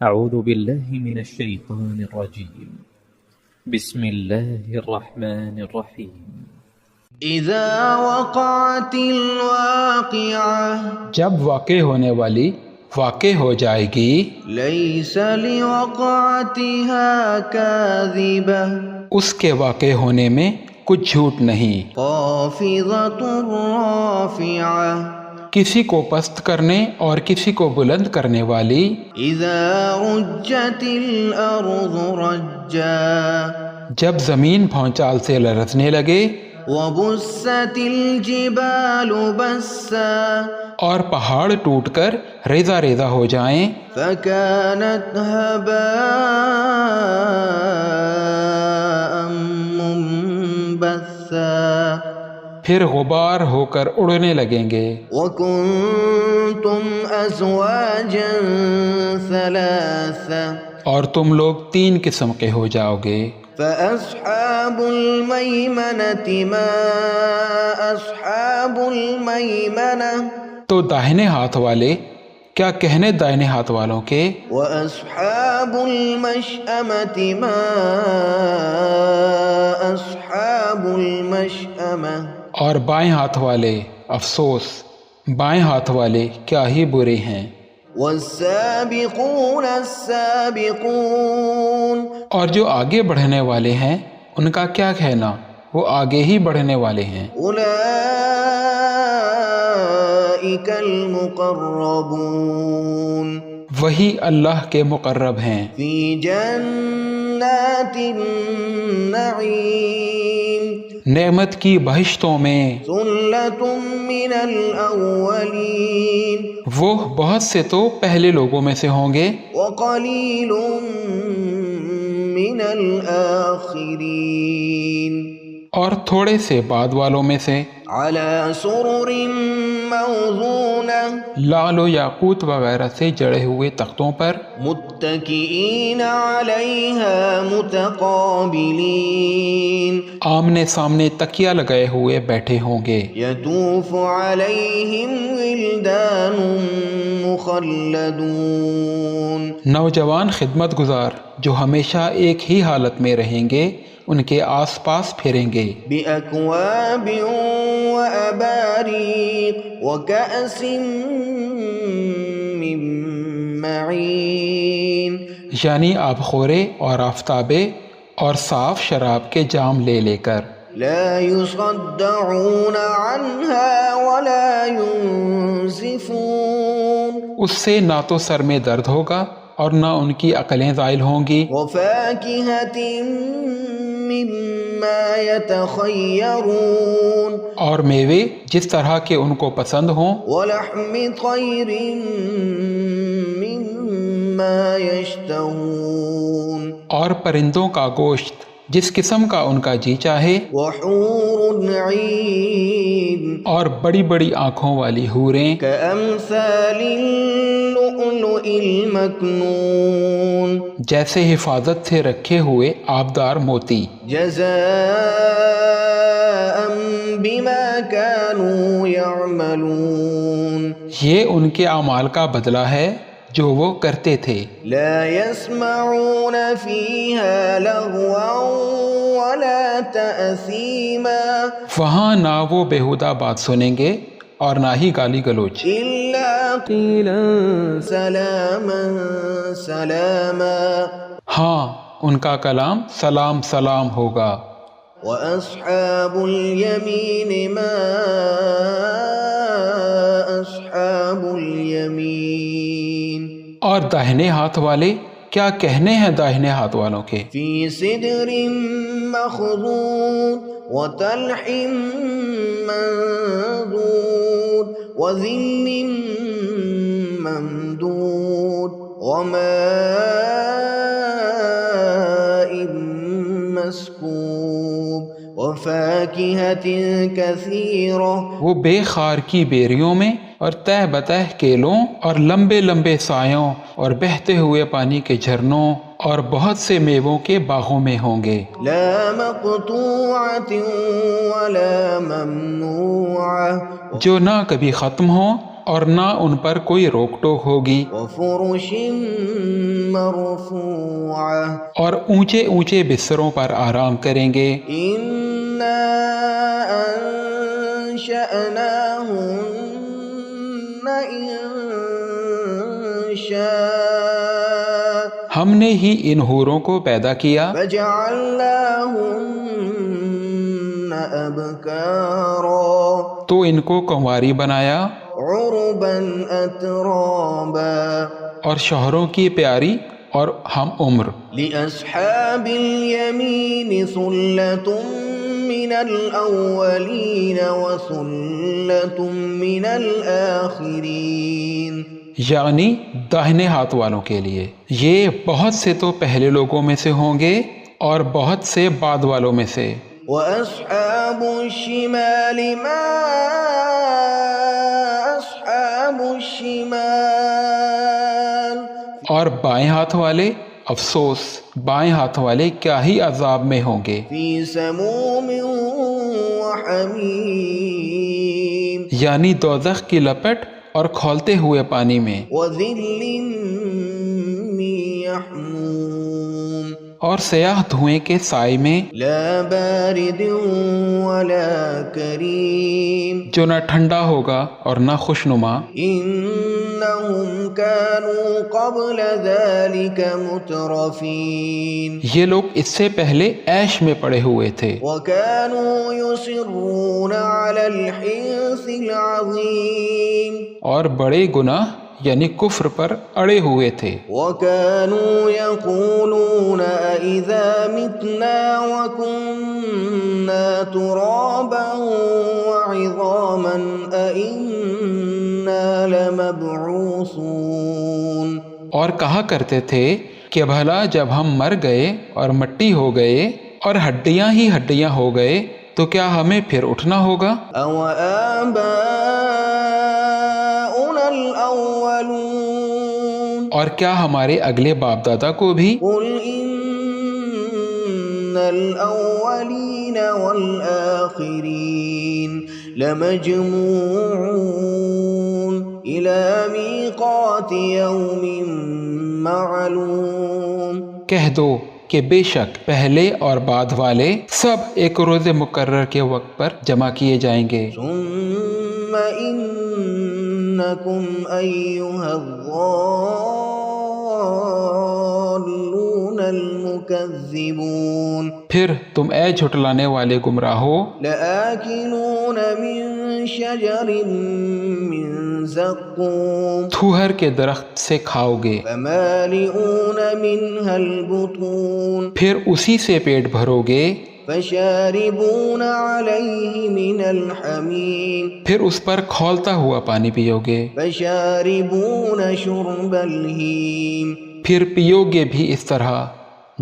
أعوذ بالله من الشيطان الرجيم. بسم الله الرحمن الرحيم. اذا وقعت الواقعة، جب واقع ہونے والی واقع ہو جائے گی، ليس لوقعتها كاذبة، اس کے واقع ہونے میں کچھ جھوٹ نہیں، خافضة رافعة، کسی کو پست کرنے اور کسی کو بلند کرنے والی، اذا رجت الارض رجا، جب زمین بھونچال سے لرزنے لگے، وبست الجبال بسا، اور پہاڑ ٹوٹ کر ریزہ ریزہ ہو جائیں، فكانت هباء منبثا، پھر غبار ہو کر اڑنے لگیں گے، وكنتم ازواجا ثلاثا، اور تم لوگ 3 قسم کے ہو جاؤ گے۔ فأصحاب الميمنة ما أصحاب الميمنة، تو داہنے ہاتھ والے کیا کہنے دائنے ہاتھ والوں کے، وأصحاب المشأمة ما أصحاب المشأمة، اور بائیں ہاتھ والے افسوس، بائیں ہاتھ والے کیا ہی برے ہیں۔ والسابقون السابقون، اور جو آگے بڑھنے والے ہیں ان کا کیا کہنا، وہ آگے ہی بڑھنے والے ہیں۔ أولئك المقربون، وہی اللہ کے مقرب ہیں، في جنات النعيم، نعمت کی بہشتوں میں، ثلة من الأولين، وہ بہت سے تو پہلے لوگوں میں سے ہوں گے، وقليل من الآخرين، اور تھوڑے سے بعد والوں میں سے۔ على سرر موضونة، لال و یاقوت وغیرہ سے جڑے ہوئے تختوں پر، متكئين عليها متقابلين، آمنے سامنے تکیہ لگائے ہوئے بیٹھے ہوں گے، يطوف عليهم ولدان مخلدون، نوجوان خدمت گزار جو ہمیشہ ایک ہی حالت میں رہیں گے ان کے آس پاس پھریں گے، بأكواب وأباريق وكأس من معين، یعنی آب خورے اور آفتابے اور صاف شراب کے جام لے لے کر، لا يصدعون عنها ولا ينزفون، اس سے نہ تو سر میں درد ہوگا اور نہ ان کی عقلیں زائل ہوں گی، وفاكهة مما يتخيرون، اور میوے جس طرح کے ان کو پسند ہوں، ولحم طير مما يشتهون، اور پرندوں کا گوشت جس قسم کا ان کا جی چاہے، وحور عين، اور بڑی بڑی آنکھوں والی حوریں كأمثال اللؤلؤ المكنون، جیسے حفاظت سے رکھے ہوئے آبدار موتی، جزاء بما كانوا يعملون، یہ ان کے اعمال کا بدلہ ہے جو وہ کرتے تھے۔ لا يسمعون فيها لغوا ولا تأثيما، وہاں نہ وہ بیہودہ بات سنیں گے اور نہ ہی گالی گلوچ، إلا قيلا سلاما سلاما، ہاں ان کا کلام سلام سلام ہوگا۔ وأصحاب اليمين ما أصحاب اليمين، اور داہنے ہاتھ والے کیا کہنے ہیں داہنے ہاتھ والوں کے، في سدر مخضود وطلح منضود وظل ممدود وماء مسكوب وفاكهة كثيرة، وہ بے خار کی بیریوں میں اور تہ بتہ کیلوں اور لمبے لمبے سایوں اور بہتے ہوئے پانی کے جھرنوں اور بہت سے میووں کے باغوں میں ہوں گے، لا مقطوعة ولا ممنوعة، جو نہ کبھی ختم ہوں اور نہ ان پر کوئی روک ٹوک ہوگی، وفرش مرفوعة اور اونچے اونچے بستروں پر آرام کریں گے۔ إنا أنشأناهن إنشاء ہم نے ہی ان حوروں کو پیدا کیا، فجعلناهن أبكارا تو ان کو کنواری بنایا عربا أترابا اور شوہروں کی پیاری اور ہم عمر۔ لأصحاب اليمين ثلة من الأولين وثلة من الآخرين، یعنی داہنے ہاتھ والوں کے لیے یہ بہت سے تو پہلے لوگوں میں سے ہوں گے اور بہت سے بعد والوں میں سے۔ وأصحاب الشمال ما أصحاب الشمال، اور بائیں ہاتھ والے افسوس، بائیں ہاتھ والے کیا ہی عذاب میں ہوں گے، في سموم وحميم یعنی دوزخ کی لپٹ اور کھولتے ہوئے پانی میں، وظل من يحموم اور سیاہ دھوئیں کے سائے میں، لا بارد ولا كريم جو نہ ٹھنڈا ہوگا اور نہ خوشنما۔ إنهم كانوا قبل ذلك مترفين یہ لوگ اس سے پہلے عیش میں پڑے ہوئے تھے، وكانوا يصرون على الحنث العظيم اور بڑے گناہ یعنی کفر پر اڑے ہوئے تھے، وكانوا يقولون أإذا متنا وكنا ترابا وعظاما أإنا لمبعوثون، اور کہا کرتے تھے کہ بھلا جب ہم مر گئے اور مٹی ہو گئے اور ہڈیاں ہی ہڈیاں ہو گئے تو کیا ہمیں پھر اٹھنا ہوگا؟ أو آباؤنا الأولون، اور کیا ہمارے اگلے باپ دادا کو بھی؟ قل إن الأولين والآخرين لمجموعون إلى ميقات يوم معلوم، کہہ دو کہ بے شک پہلے اور بعد والے سب ایک روز مقرر کے وقت پر جمع کیے جائیں گے، ثم إنكم أيها الضالون المكذبون پھر تم اے جھٹلانے والے گمراہو لآكلون من شجر من زقوم تھوہر کے درخت سے کھاؤ گے، فمالئون منها البطون پھر اسی سے پیٹ بھرو گے، فشاربون عليه من الحميم پھر اس پر کھولتا ہوا پانی پیو گے، فشاربون شرب الهيم پھر پیو گے بھی اس طرح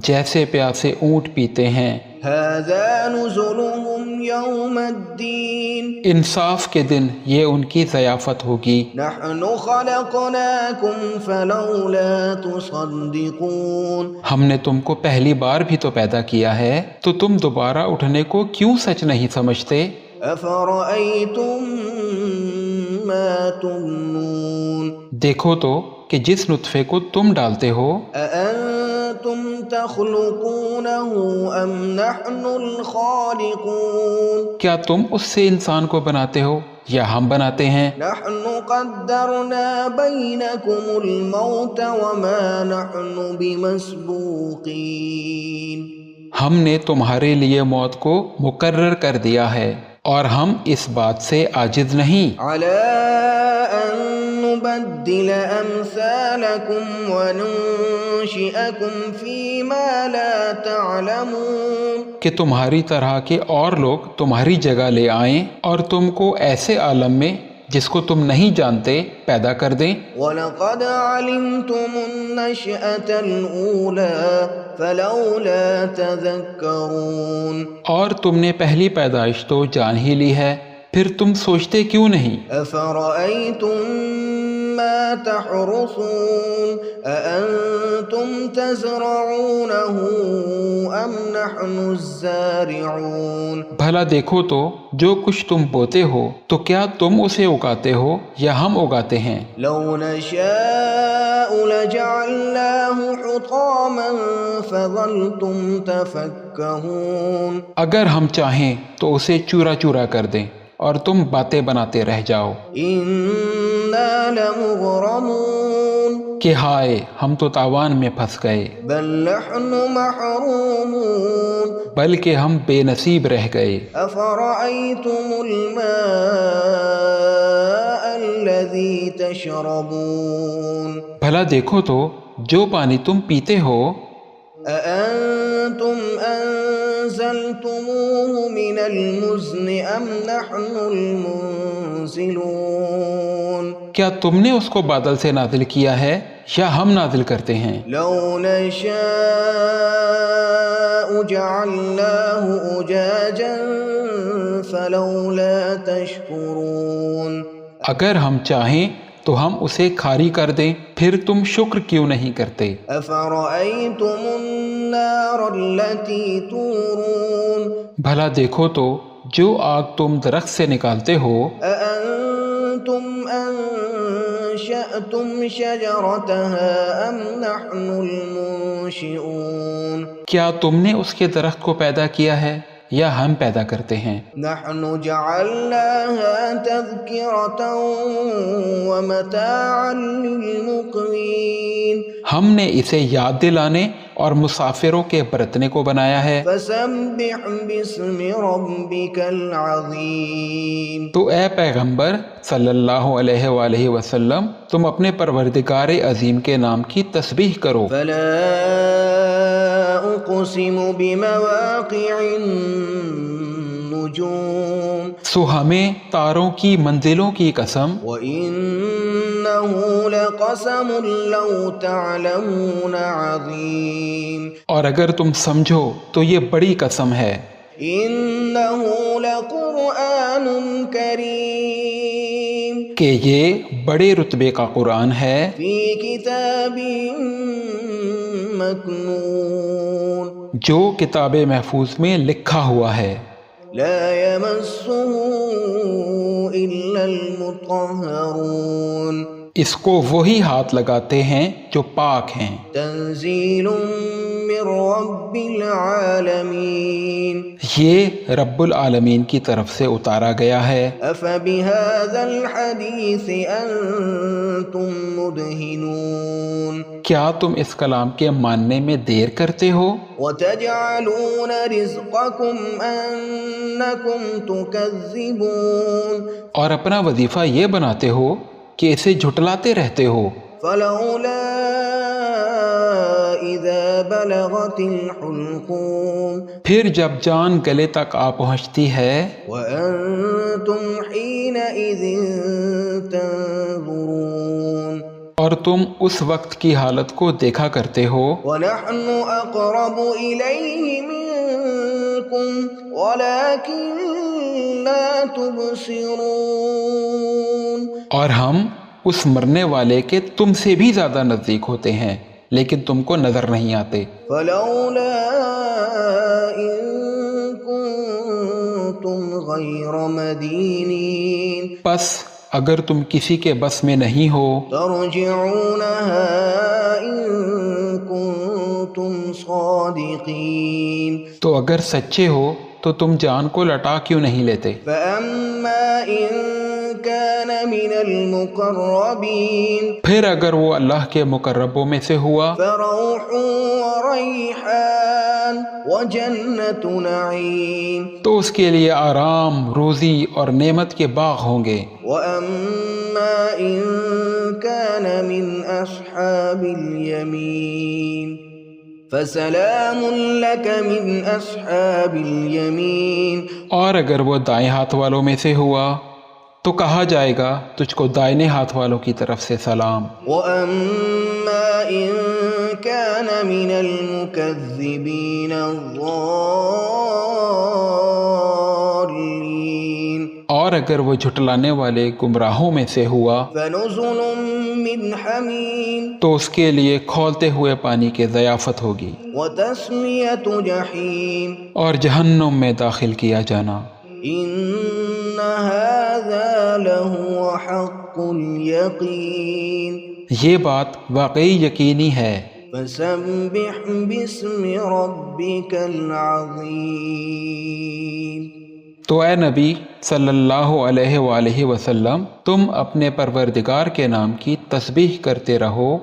جیسے پیاسے اونٹ پیتے ہیں۔ هذا نزلهم يوم الدين انصاف کے دن یہ ان کی ضیافت ہوگی۔ نحن خلقناكم فلولا تصدقون، ہم نے تم کو پہلی بار بھی تو پیدا کیا ہے تو تم دوبارہ اٹھنے کو کیوں سچ نہیں سمجھتے؟ أفرأيتم ما تمنون، دیکھو تو کہ جس نطفے کو تم ڈالتے ہو، أأنتم تخلقونه أم نحن الخالقون، کیا تم اس سے انسان کو بناتے ہو یا ہم بناتے ہیں؟ نحن قدرنا بينكم الموت وما نحن بمسبوقين، ہم نے تمہارے لیے موت کو مقرر کر دیا ہے اور ہم اس بات سے عاجز نہیں على أن نبدل أمثالكم وننشئكم فيما لا تعلمون، کہ تمہاری طرح کے اور لوگ تمہاری جگہ لے آئیں اور تم کو ایسے عالم میں جس کو تم نہیں جانتے پیدا کر دیں۔ وَلَقَدْ عَلِمْتُمُ النَّشْأَةَ الْأُولَى فَلَوْلَا تَذَكَّرُونَ، اور تم نے پہلی پیدائش تو جان ہی لی ہے، پھر تم سوچتے کیوں نہیں؟ أَفَرَأَيْتُم مَّا تَحْرُثُونَ أَأَنتُمْ أأنتم تزرعونه أم نحن الزارعون بھلا دیکھو تو جو کچھ تم بوتے ہو تو کیا تم اسے اگاتے ہو یا ہم اگاتے ہیں؟ لو نشاء لجعلناه حطاما فظلتم تفكهون اگر ہم چاہیں تو اسے چورا چورا کر دیں اور تم باتیں بناتے رہ جاؤ إنا لمغرمون کہ ہائے ہم تو تاوان میں پھنس گئے، بل نحن محرومون بلکہ ہم بے نصیب رہ گئے۔ أفرأيتم الماء الذي تشربون بھلا دیکھو تو جو پانی تم پیتے ہو، أأنتم أنزلتموه من المزن أم نحن المنزلون کیا تم نے اس کو بادل سے نازل کیا ہے یا ہم نازل کرتے ہیں؟ لو نشاء جعلناه أجاجا فلولا تشكرون اگر ہم چاہیں تو ہم اسے کھاری کر دیں، پھر تم شکر کیوں نہیں کرتے؟ أفرأيتم النار التي تورون بھلا دیکھو تو جو آگ تم درخت سے نکالتے ہو، أأنتم أنشأتم شجرتها أم نحن المنشئون کیا تم نے اس کے درخت کو پیدا کیا ہے یا ہم پیدا کرتے ہیں؟ نحن جعلناها تذكرة ومتاعا للمقوين ہم نے اسے یاد دلانے اور مسافروں کے برتنے کو بنایا ہے۔ فسبح باسم ربك العظيم تو اے پیغمبر صلی اللہ علیہ وآلہ وسلم تم اپنے پروردگار عظیم کے نام کی تسبیح کرو۔ فلا أقسم بمواقع النجوم سو ہمیں تاروں کی منزلوں کی قسم، وإنه لقسم لو تعلمون عظيم اور اگر تم سمجھو تو یہ بڑی قسم ہے۔ إنه لقرآن كريم کہ یہ بڑے رتبے کا قرآن ہے، في كتاب مكنون جو کتاب محفوظ میں لکھا ہوا ہے، لا يمسه إلا المطهرون اس کو وہی ہاتھ لگاتے ہیں جو پاک ہیں۔ تنزيل من رب العالمين یہ رب العالمین کی طرف سے اتارا گیا ہے۔ أفبهذا الحديث أنتم مدهنون کیا تم اس کلام کے ماننے میں دیر کرتے ہو؟ وتجعلون رزقكم أنكم تكذبون اور اپنا وظیفہ یہ بناتے ہو کہ اسے جھٹلاتے رہتے ہو۔ فلولا إذا بلغت الحلقوم پھر جب جان گلے تک آ پہنچتی ہے، وأنتم حينئذ تنظرون اور تم اس وقت کی حالت کو دیکھا کرتے ہو، ونحن أقرب إليه منكم ولكن لا تبصرون اور ہم اس مرنے والے کے تم سے بھی زیادہ نزدیک ہوتے ہیں لیکن تم کو نظر نہیں آتے۔ فلولا إن كنتم غير مدينين پس اگر تم کسی کے بس میں نہیں ہو ترجعونها إن كنتم صادقين تو اگر سچے ہو تو تم جان کو لٹا کیوں نہیں لیتے؟ فأما إن كان من المقربين پھر اگر وہ اللہ کے مقربوں میں سے ہوا فروح وريحان وجنة نعيم تو اس کے لیے آرام، روزی اور نعمت کے باغ ہوں گے۔ وأما إن كان من أصحاب اليمين فسلام لك من أصحاب اليمين اور اگر وہ دائیں ہاتھ والوں میں سے ہوا تو کہا جائے گا تجھ کو دائیں ہاتھ والوں کی طرف سے سلام۔ وأما إن كان من المكذبين الضالين اور اگر وہ جھٹلانے والے گمراہوں میں سے ہوا فنزل من حمیم تو اس کے لیے کھولتے ہوئے پانی کی ضیافت ہوگی وتصلیۃ جحیم اور جہنم میں داخل کیا جانا۔ ان ھذا لہو حق الیقین یہ بات واقعی یقینی ہے۔ فسبح باسم ربک العظیم تو اے نبی صلی اللہ علیہ وآلہ وسلم تم اپنے پروردگار کے نام کی تسبیح کرتے رہو